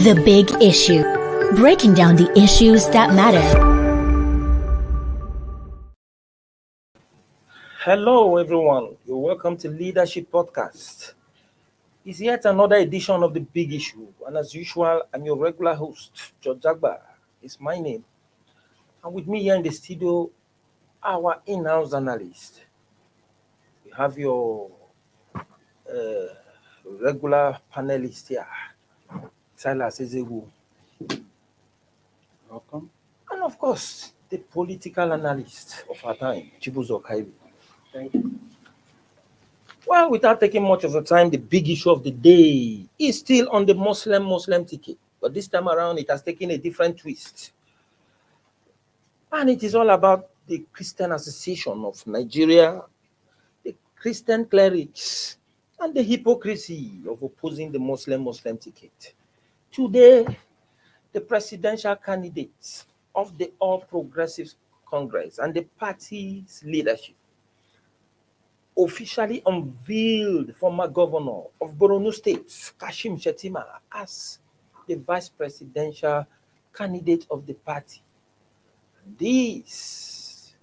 The Big Issue. Breaking down the issues that matter. Hello, everyone. You're welcome to Leadership Podcast. It's yet another edition of The Big Issue. And as usual, I'm your regular host, George Jagba is my name. And with me here in the studio, our in-house analyst. We have your regular panelist here, Silas Ezegu. Welcome. And of course, the political analyst of our time, Chibuzo Kaibi. Thank you. Well, without taking much of the time, the big issue of the day is still on the Muslim ticket. But this time around, it has taken a different twist. And it is all about the Christian Association of Nigeria, the Christian Clerics, and the hypocrisy of opposing the Muslim ticket. Today, the presidential candidates of the All Progressives Congress and the party's leadership officially unveiled former governor of Borno State, Kashim Shettima, as the vice presidential candidate of the party. This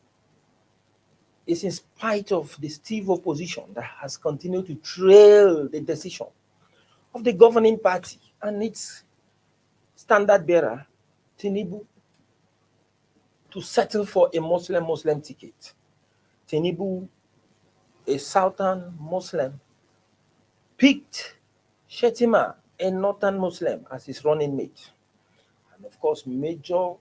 is in spite of the stiff opposition that has continued to trail the decision of the governing party and its standard bearer, Tinubu, to settle for a Muslim ticket. Tinubu, a Southern Muslim, picked Shettima, a Northern Muslim, as his running mate. And of course, major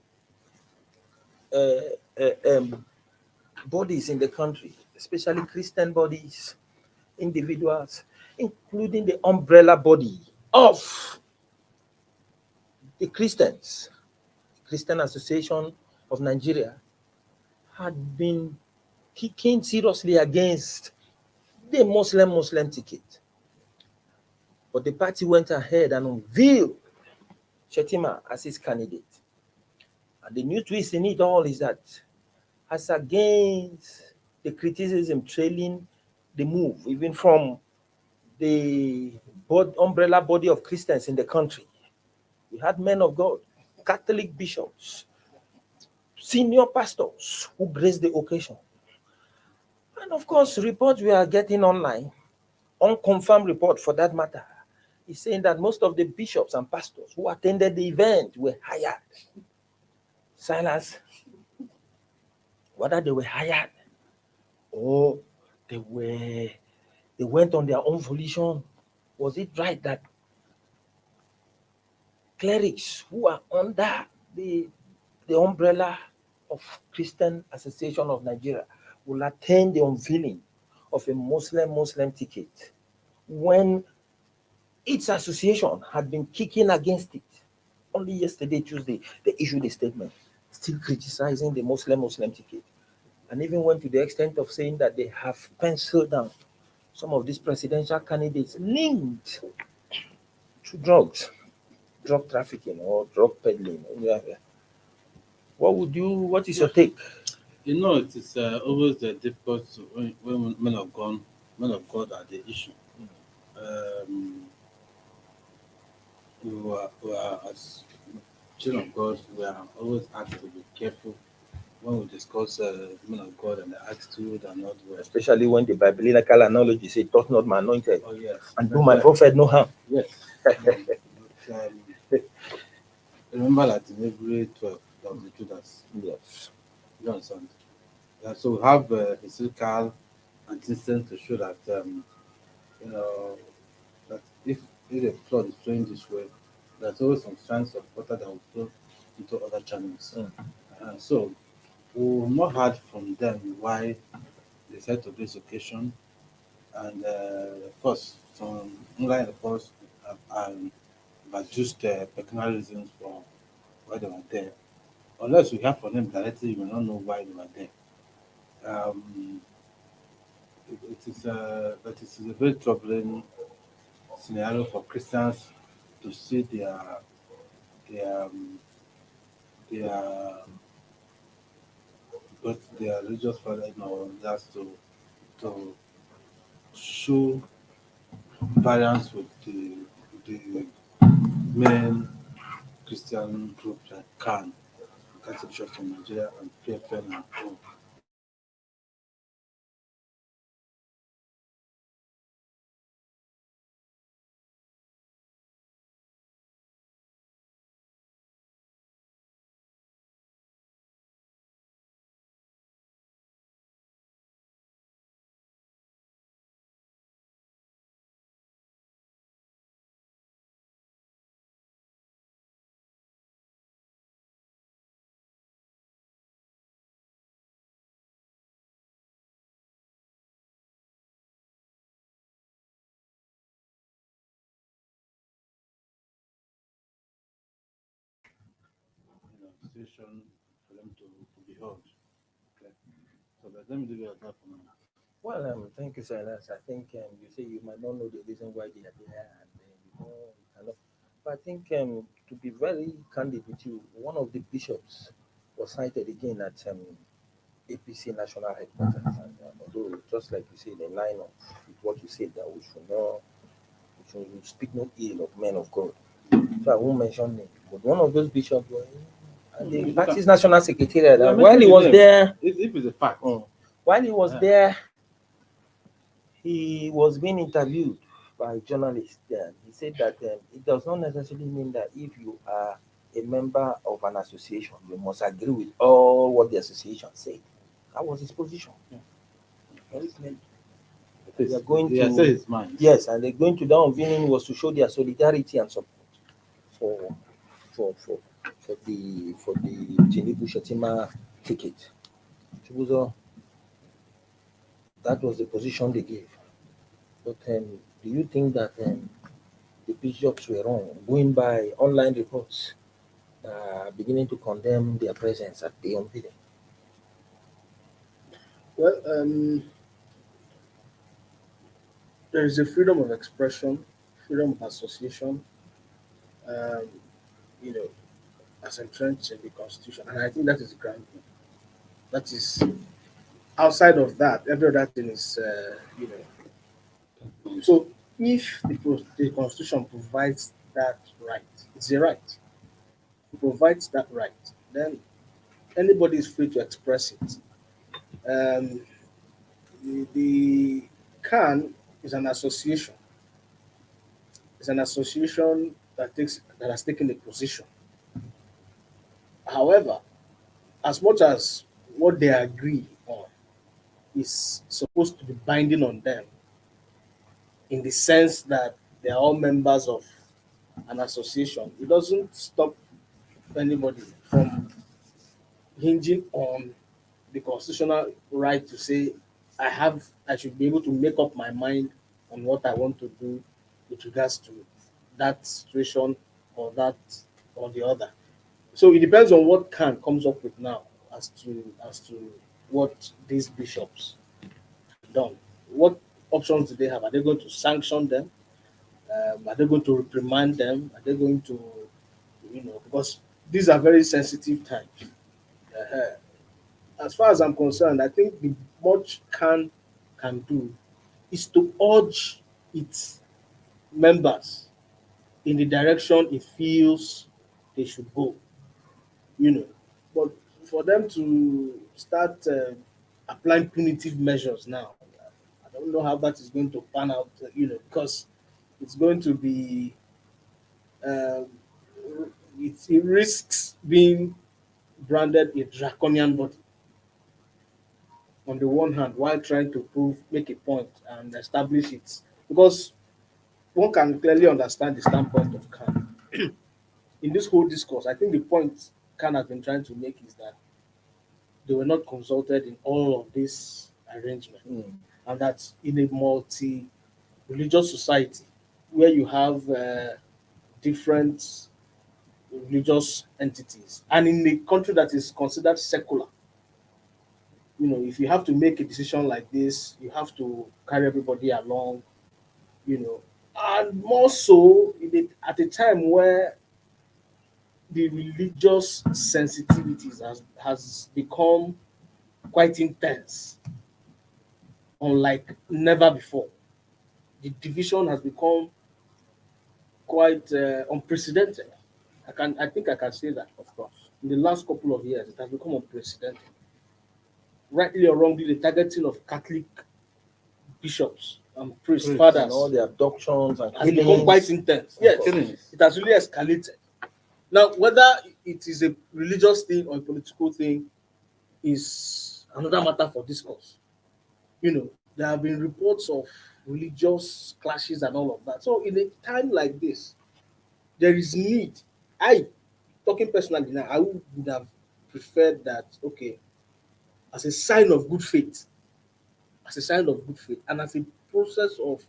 bodies in the country, especially Christian bodies, individuals, including the umbrella body of the Christians, Christian Association of Nigeria, had been kicking seriously against the Muslim ticket. But the party went ahead and unveiled Shettima as his candidate. And the new twist in it all is that, as against the criticism trailing the move, even from the umbrella body of Christians in the country, we had men of God, Catholic bishops, senior pastors who graced the occasion. And of course, reports we are getting online, unconfirmed report for that matter, is saying that most of the bishops and pastors who attended the event were hired. Silas, whether they were hired or they went on their own volition, was it right that clerics who are under the umbrella of Christian Association of Nigeria will attend the unveiling of a Muslim ticket when its association had been kicking against it? Only yesterday, Tuesday, they issued a statement still criticizing the Muslim ticket, and even went to the extent of saying that they have penciled down some of these presidential candidates linked to drug trafficking or drug peddling. What is your take? You know, it is always difficult when men of God are the issue. We are, as children of God, we are always asked to be careful when we discuss men of God and the attitude and not the way. Especially when the biblical analogy says, "Touch not my anointed, Oh yes, and do my prophet no harm." Yes. Remember that in every 12 there was a Judas. Yes. You understand? So we have historical antecedents to show that that if a flood is flowing this way, there's always some strands of water that will flow into other channels. So we've not heard from them why they said to this occasion, and of course some online reports have adduced pecuniary reasons for why they were there. Unless we hear from them directly, you will not know why they were there. It is a very troubling scenario for Christians to see their religious father just to show variance with the main Christian group like CAN, Catholic Church in Nigeria, and PFN and Co. Situation for them to be heard. Okay. So let me leave it at that for now. Well, thank you, Silas. I think you say you might not know the reason why they are there, and you cannot. But I think to be very candid with you, one of the bishops was cited again at APC national headquarters, and although just like you said, in line of with what you said, that we should speak no ill of men of God. So I won't mention name, but one of those bishops was at the party's national secretariat. Yeah, And while he mention was them. there, If it's a fact, while he was Yeah. there, he was being interviewed by journalists there. He said that it does not necessarily mean that if you are a member of an association, you must agree with all what the association said. That was his position. Yeah. Very clearly. It They are is, going he has to said his mind. yes, and they're going to that unveiling was to show their solidarity and support for for for for the Tinubu Shettima ticket. So that was the position they gave. But do you think that the bishops were wrong, going by online reports, beginning to condemn their presence at the unveiling? Well, there is a freedom of expression, freedom of association, um, you know, as entrenched in the Constitution, and I think that is the ground rule. That is outside of that, every other thing is, So, if the Constitution provides that right, it's a right. It provides that right. Then anybody is free to express it. Um, the CAN is an association. It's an association that has taken a position. However, as much as what they agree on is supposed to be binding on them, in the sense that they are all members of an association, it doesn't stop anybody from hinging on the constitutional right to say, I should be able to make up my mind on what I want to do with regards to that situation or that or the other. So it depends on what CAN comes up with now as to what these bishops have done. What options do they have? Are they going to sanction them? Are they going to reprimand them? Are they going to, because these are very sensitive times. Uh, as far as I'm concerned, I think the much can do is to urge its members in the direction it feels they should go. You know, but for them to start applying punitive measures now, I don't know how that is going to pan out. Because it's going to be um, it risks being branded a draconian body on the one hand, while trying to make a point and establish it, because one can clearly understand the standpoint of Khan in this whole discourse. I think the point Khan has been trying to make is that they were not consulted in all of this arrangement, and that in a multi-religious society where you have different religious entities, and in a country that is considered secular, if you have to make a decision like this, you have to carry everybody along, and more so at a time where the religious sensitivities has become quite intense, unlike never before. The division has become quite unprecedented. I think I can say that, of course. In the last couple of years, it has become unprecedented. Rightly or wrongly, the targeting of Catholic bishops and priests, Priests. fathers, And all the abductions and has become quite killings. intense. Yes, Killings. it has really escalated. Now, whether it is a religious thing or a political thing is another matter for discourse. There have been reports of religious clashes and all of that. So, in a time like this, there is need. Talking personally now, I would have preferred that, okay, as a sign of good faith, and as a process of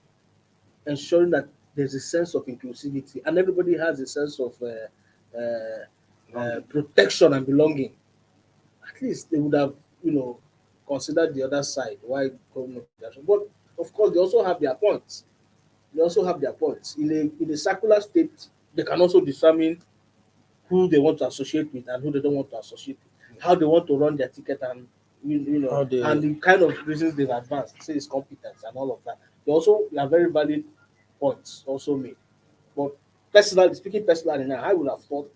ensuring that there's a sense of inclusivity and everybody has a sense of protection and belonging. At least they would have, considered the other side why going into that. But of course, they also have their points. In a secular state, they can also determine who they want to associate with and who they don't want to associate with, how they want to run their ticket, and and the kind of reasons they've advanced, say it's competence and all of that. They also are very valid points also made. But speaking personally now, I would have thought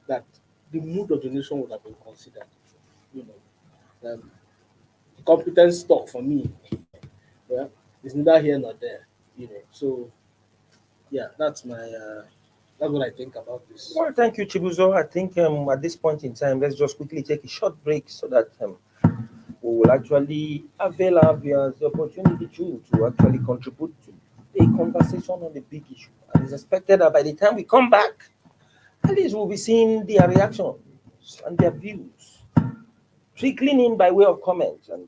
that the mood of the nation would have been considered. The competence stuff for me, well, it's neither here nor there. So yeah, that's what I think about this. Well, thank you, Chibuzo. I think at this point in time, let's just quickly take a short break so that we will actually avail our viewers the opportunity to actually contribute to a conversation on the big issue. And it's expected that by the time we come back, at least we'll be seeing their reactions and their views trickling in by way of comments, and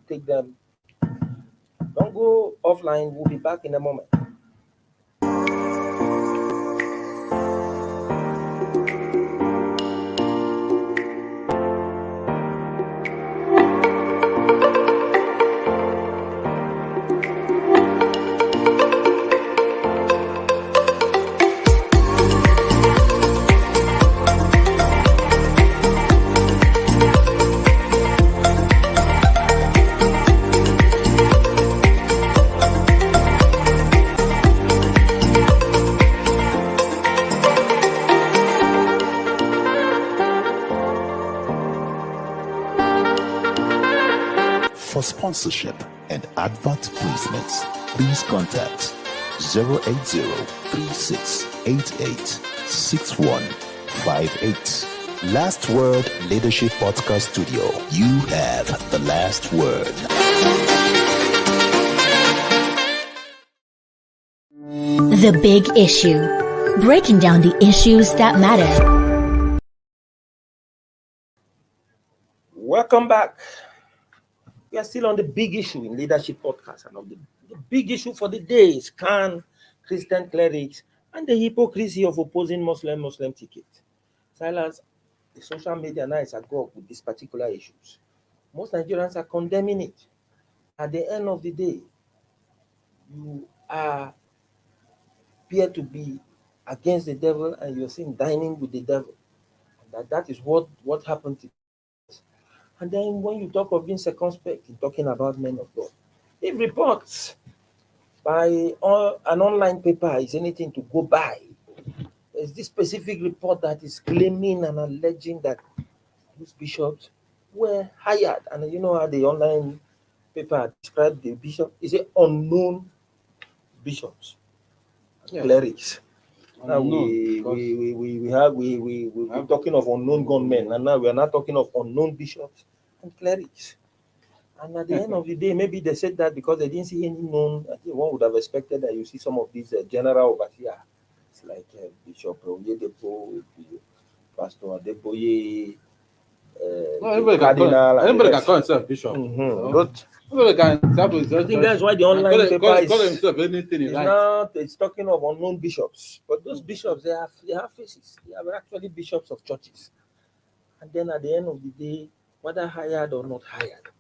take them. Don't go offline. We'll be back in a moment. For sponsorship and advert placements, please contact 080-3688-6158. Last Word Leadership Podcast Studio. You have the last word. The Big Issue. Breaking down the issues that matter. Welcome back. We are still on the big issue in Leadership Podcast, and the big issue for the day is can Christian clerics and the hypocrisy of opposing Muslim ticket. Silas, the social media now is agog with these particular issues. Most Nigerians are condemning it. At the end of the day, you appear to be against the devil, and you're saying dining with the devil. And that is what happened to. And then when you talk of being circumspect, you're talking about men of God. If reports by an online paper is anything to go by, there's this specific report that is claiming and alleging that these bishops were hired. And you know how the online paper described the bishop? Is it unknown bishops, clerics. Now we're talking of unknown gunmen, and now we are not talking of unknown bishops and clerics. And at the end of the day, maybe they said that because they didn't see any known. I think one would have expected that you see some of these general overseers. It's like Bishop Oyedepo, Pastor Adeboye, Cardinal. Anybody can call himself bishop. But Anybody can I think that's why the online paper call himself anything he likes. it's talking of unknown bishops. But those bishops, they have faces. They are actually bishops of churches. And then at the end of the day, whether hired or not hired,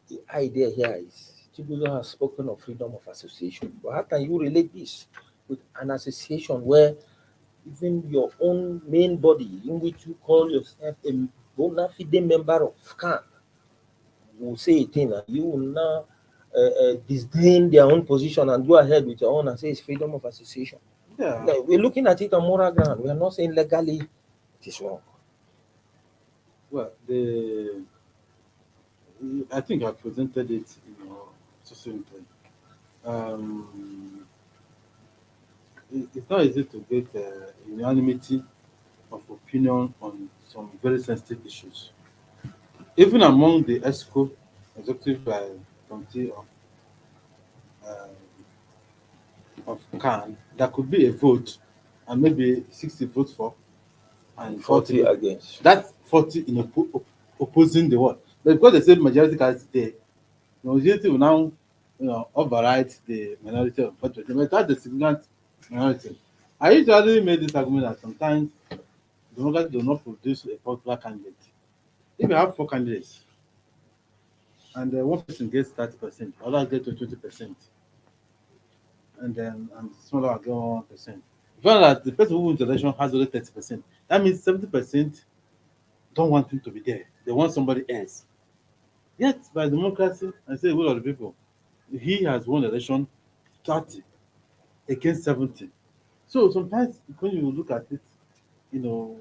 the idea here is Chibuzo has spoken of freedom of association. But how can you relate this with an association where even your own main body, in which you call yourself a bona fide member of CAN, will say a thing and you will now disdain their own position and go ahead with your own and say it's freedom of association? Yeah. No, we're looking at it on moral ground. We are not saying legally it is wrong. Well, I think I presented it, succinctly. Um, it's not easy to get unanimity of opinion on some very sensitive issues. Even among the ESCO executive committee of CAN, there could be a vote and maybe 60 votes for and 40 40 against. That's 40 in opposing the one. But because they say majority carries the majority will now override the minority of 40%. But that's the significant minority. I usually made this argument that sometimes Democrats do not produce a popular candidate. If you have four candidates and one person gets 30%, others get 20%, and smaller will get 1%. You find that the person who wins the election has only 30%. That means 70% don't want him to be there. They want somebody else. Yet, by democracy, I say, will of the people, he has won the election 30 against 70. So sometimes when you look at it, you know,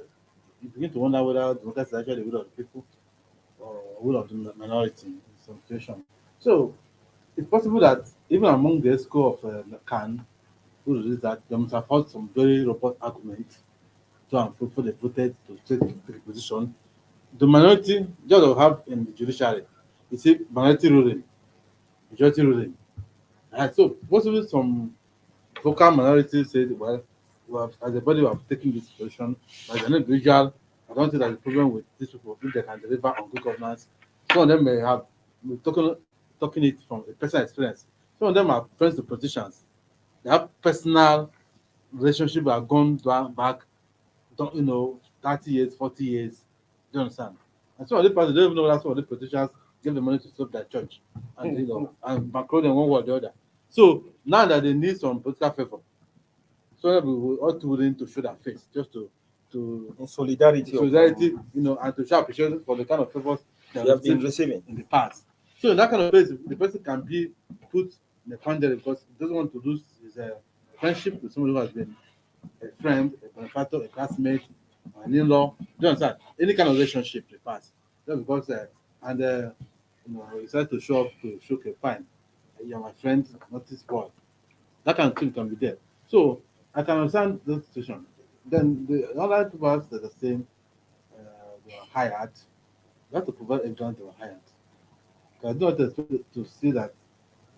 you begin to wonder whether democracy is actually the will of the people or will of the minority in some situation. So it's possible that even among the ESCO of CAN, who released that, they must have had some very robust arguments to and fro before they voted to take the position. The minority just have in the judiciary, you see minority ruling, majority ruling. And so possibly some vocal minorities said, well, as a body we have taken this position, as an individual, I don't think there's a problem with these people if they can deliver on good governance. Some of them may have talking it from a personal experience. Some of them are friends to politicians. They have personal relationship that have gone back, 30 years, 40 years. Do you understand? And some of the people don't even know that some of the politicians give the money to stop their church and and bankroll them one way or the other. So now that they need some political favor, so that we will all too willing to show their face just to In solidarity. and to show appreciation for the kind of favors they You have been receiving. in the past. So in that kind of case, the person can be put in the quandary because he doesn't want to lose his friendship with somebody who has been a friend, a benefactor, a classmate, an in-law. Do you understand? Any kind of relationship in the past. Just because he decided to show up to show okay, fine. You're my friend, not this boy. That kind of thing can be there. So I can understand the situation. Then the other people that are saying they were hired, you have to provide evidence they were hired. Because I don't expect to see that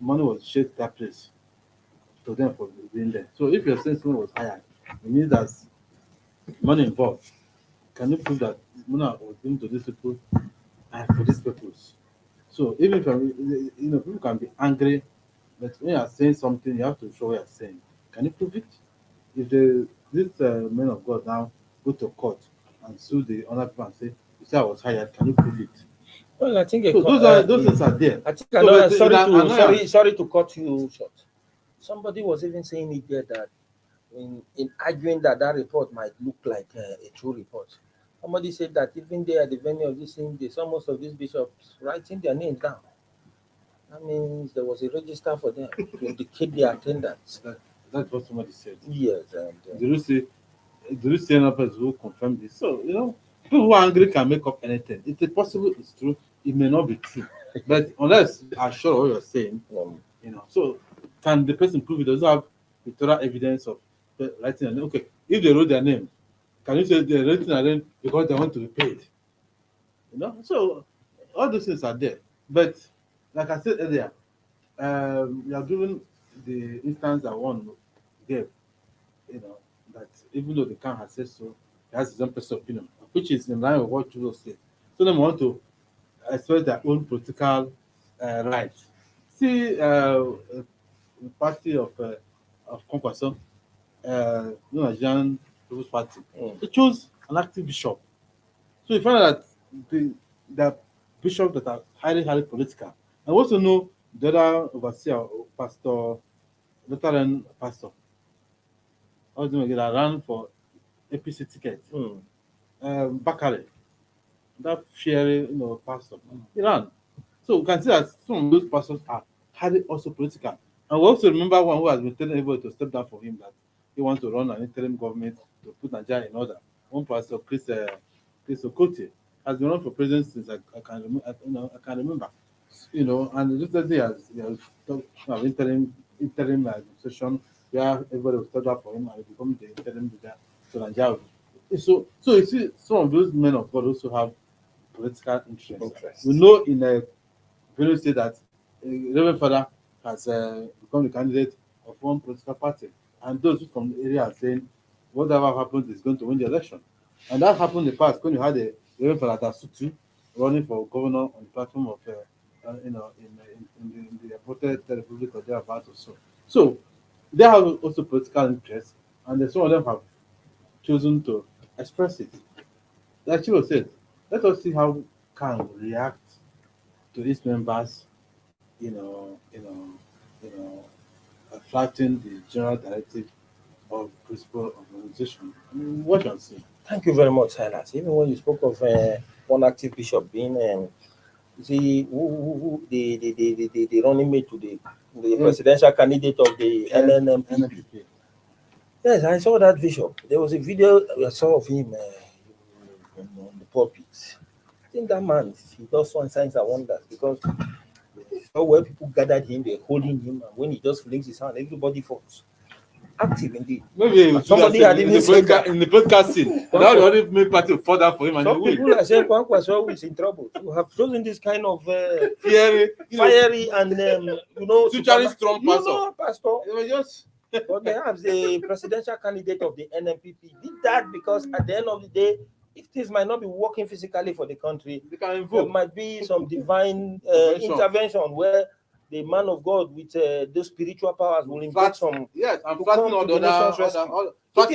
money was shared that place to them for being there. So if you're saying someone was hired, it means there's money involved. Can you prove that money was given to these people and for this purpose? So even if people can be angry, but when you are saying something, you have to show what you're saying. Can you prove it? If this men of God now go to court and sue the other people and say, "You say I was hired, can you prove it?" Well, I think So those things are there. I think sorry to cut you short. Somebody was even saying it there that in arguing that report might look like a true report. Somebody said that even there at the venue of this thing, they saw most of these bishops writing their names down. That means there was a register for them to indicate their attendance. That's what somebody said. Yes, and Did you see another person who confirmed this? So people who are angry can make up anything. It's possible it's true. It may not be true, but unless you are sure of what you're saying, So can the person prove it? Doesn't have pictorial evidence of writing their name. Okay, if they wrote their name, can you say they're writing their name because they want to be paid? So all those things are there. But like I said earlier, you are given the instance that one gave, that even though the can has said so, he has his own personal opinion, which is in line with what Jesus said. So they want to express their own political rights. See, the party of Kwankwaso, Nigerian People's Party, they chose an active bishop. So you find out that the bishops that are highly, highly political. And also know the other overseer, Pastor, Lutheran pastor, also that ran for APC ticket. Bakare, that fiery, pastor, he ran. So we can see that some of those pastors are highly also political. And we also remember one who has been telling everybody to step down for him that he wants to run an interim government to put Nigeria in order. One pastor, Chris Okotie, has been running for president since I can remember. And recently he has talked of interim administration where everybody was stood up for him and he become the interim leader to Nigeria. So you see, some of those men of God also have political interest. We know in a very state that Reverend Father has become the candidate of one political party, and those from the area are saying whatever happens is going to win the election. And that happened in the past when you had a Reverend Father Dasutu running for governor on the platform of in the aborted Republic of thereabouts or so. So they have also political interest, and some of them have chosen to express it. Like Chivo said, let us see how can we react to these members, flattening the general directive of principle of organization. What can I say? Thank you very much, Silas. Even when you spoke of one active bishop being, the running mate to the presidential candidate of the NNMP. Yes, I saw that bishop. There was a video I saw of him on the pulpit. I think that man, he does some signs and wonders because where people gathered him, they're holding him, and when he just flings his hand, everybody falls. Active indeed. Maybe somebody had even said that in the podcast scene. That already made party further for him, and some people are saying Kwankwa is always in trouble. You have chosen this kind of fiery and futurist strong pastor. Pastor. It was just. But perhaps the presidential candidate of the NNPP did that because at the end of the day, if things might not be working physically for the country, there might be some divine intervention where the man of God with those spiritual powers will invoke some. Yes, I'm flattening all the other. It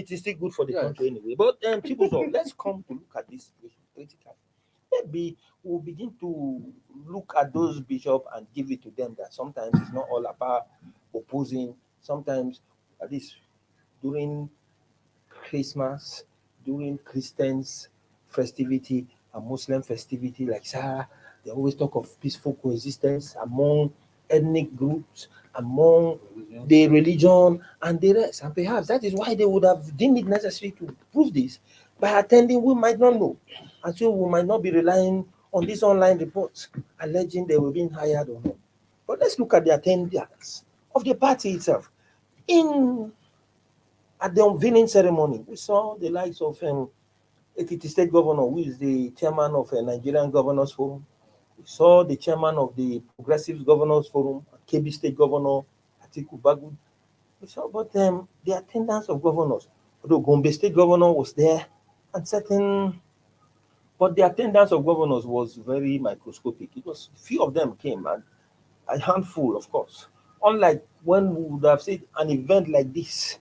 is still good for the country anyway. But people, let's come to look at this situation critically. Maybe we'll begin to look at those bishops and give it to them that sometimes it's not all about opposing. Sometimes, at least during Christmas, during Christians' festivity and Muslim festivity, like Sarah, they always talk of peaceful coexistence among ethnic groups, among the religion and the rest. And perhaps that is why they would have deemed it necessary to prove this. By attending, we might not know. And so we might not be relying on these online reports alleging they were being hired or not. But let's look at the attendance of the party itself. At the unveiling ceremony, we saw the likes of Ekiti State Governor, who is the chairman of Nigerian Governors Forum. We saw the chairman of the Progressive Governors Forum, KB State Governor Atiku Bagu. We saw about the attendance of governors. Although Gombe State Governor was there, but the attendance of governors was very microscopic. It was few of them came, and a handful, of course. Unlike when we would have said an event like this,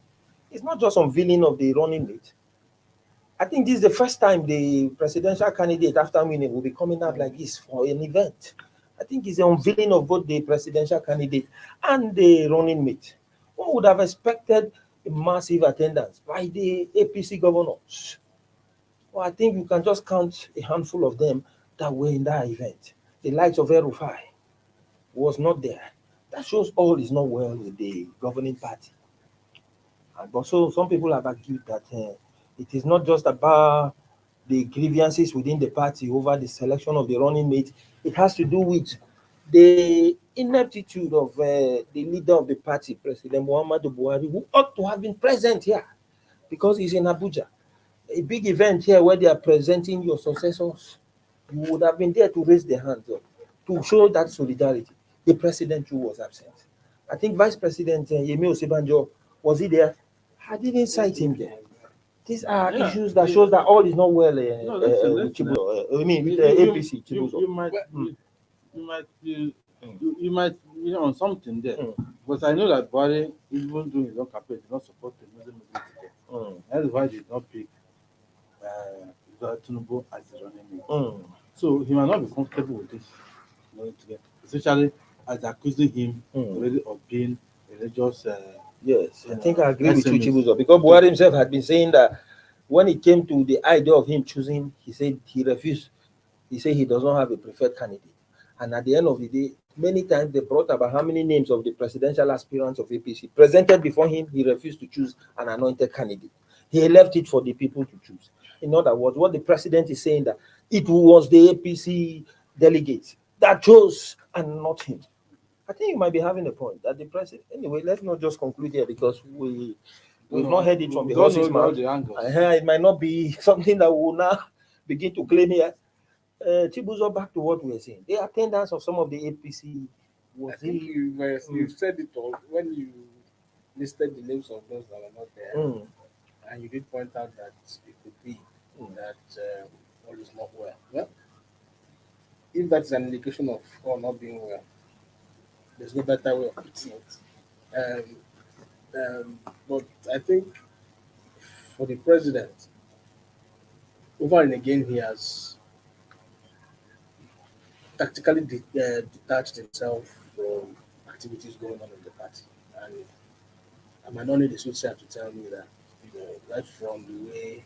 it's not just unveiling of the running mate. I think this is the first time the presidential candidate after winning will be coming out like this for an event. I think it's the unveiling of both the presidential candidate and the running mate. One would have expected a massive attendance by the APC governors. Well, I think you can just count a handful of them that were in that event. The likes of El-Rufai was not there. That shows all is not well with the governing party. And also, some people have argued that it is not just about the grievances within the party over the selection of the running mate. It has to do with the ineptitude of the leader of the party, President Muhammadu Buhari, who ought to have been present here because he's in Abuja. A big event here where they are presenting your successors, you would have been there to raise the hands up, to show that solidarity. The president too was absent. I think Vice President Yemi Osibanjo, was he there? I didn't cite him there. These are issues that shows that all is not well with Chibuzo. With APC. You might be on something there. Because I know that Buhari, even doing his own campaign, did not support the Muslim ticket. That is why he did not pick Tinubu as the running mate. So he might not be comfortable with this, especially as accusing him already of being religious. Yes, I think I agree with you, Chibuzo, because Buhari himself had been saying that when it came to the idea of him choosing, he said he refused. He said he does not have a preferred candidate. And at the end of the day, many times they brought about how many names of the presidential aspirants of APC presented before him. He refused to choose an anointed candidate. He left it for the people to choose. In other words, what the president is saying, that it was the APC delegates that chose and not him. I think you might be having a point that the president. Anyway, let's not just conclude here, because we've not heard it from the horse's mouth. It might not be something that we will now begin to claim here. Chibuzo, back to what we were saying. The attendance of some of the APC was. I think you said it all when you listed the names of those that were not there, and you did point out that it could be that all is not well. Well, if that's an indication of all not being well, there's no better way of putting it. But I think for the president, over and again, he has tactically detached himself from activities going on in the party. And I might not need a soothsayer to tell me that, right from the way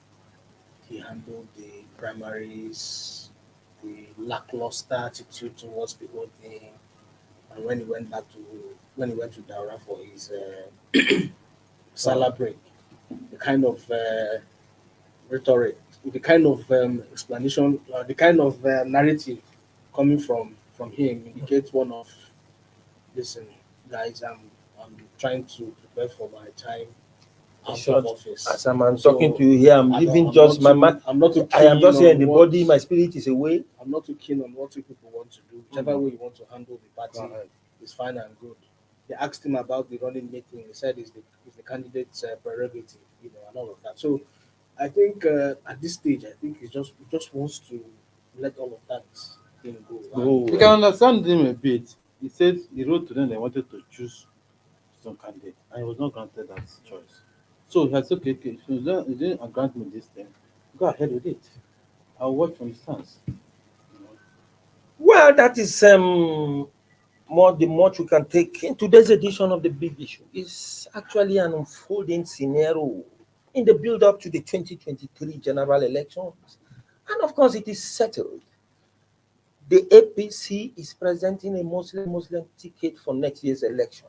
he handled the primaries, the lackluster attitude towards the whole thing, and when he went to Daura for his Salah break, the kind of rhetoric, the kind of explanation, the kind of narrative coming from him indicates one of, listen, guys, I'm trying to prepare for my time out of office. As I'm talking to you here, I'm leaving just my mind. I'm not too keen. I am just here in the body, my spirit is away. I'm not too keen on what you people want to do. Whichever way you want to handle the party is fine and good. They asked him about the running mate thing. He said it's the candidate's prerogative, and all of that. So I think at this stage, I think he just wants to let all of that thing go. You can understand him a bit. He said he wrote to them they wanted to choose some candidate, and he was not granted that choice. So he has okay, so you didn't grant me this thing. Go ahead with it. I'll watch from distance. Well, that is more the much we can take in today's edition of the big issue. Is actually an unfolding scenario in the build-up to the 2023 general elections, and of course, it is settled. The APC is presenting a Muslim ticket for next year's election.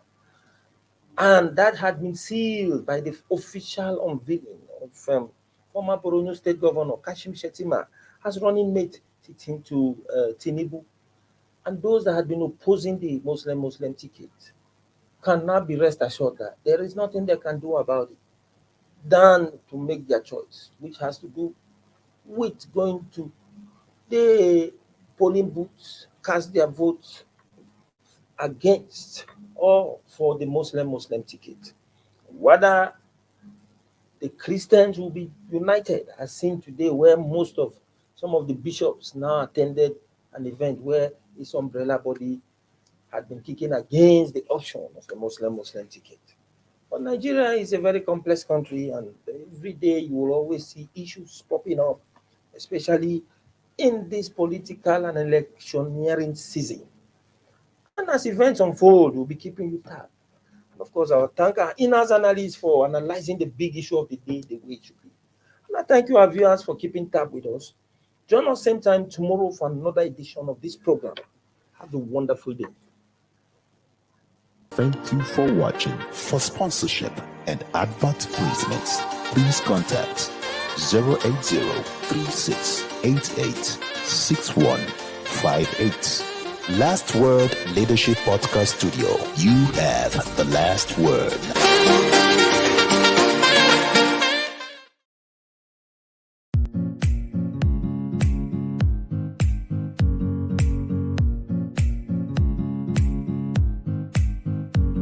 And that had been sealed by the official unveiling of former Borno State Governor Kashim Shettima as running mate to Tinubu. And those that had been opposing the Muslim ticket can now be rest assured that there is nothing they can do about it than to make their choice, which has to do with going to the polling booths, cast their votes against or for the Muslim ticket. Whether the Christians will be united, as seen today, where some of the bishops now attended an event where this umbrella body had been kicking against the option of the Muslim ticket. But Nigeria is a very complex country, and every day you will always see issues popping up, especially in this political and electioneering season. And as events unfold, we'll be keeping you tapped. And of course, I'll thank our in-house analysts for analyzing the big issue of the day the way it should be. And I thank you, our viewers, for keeping tab with us. Join us same time tomorrow for another edition of this program. Have a wonderful day. Thank you for watching. For sponsorship and advert placements, please contact 080-3688-6158. Last Word Leadership Podcast Studio. You have the last word.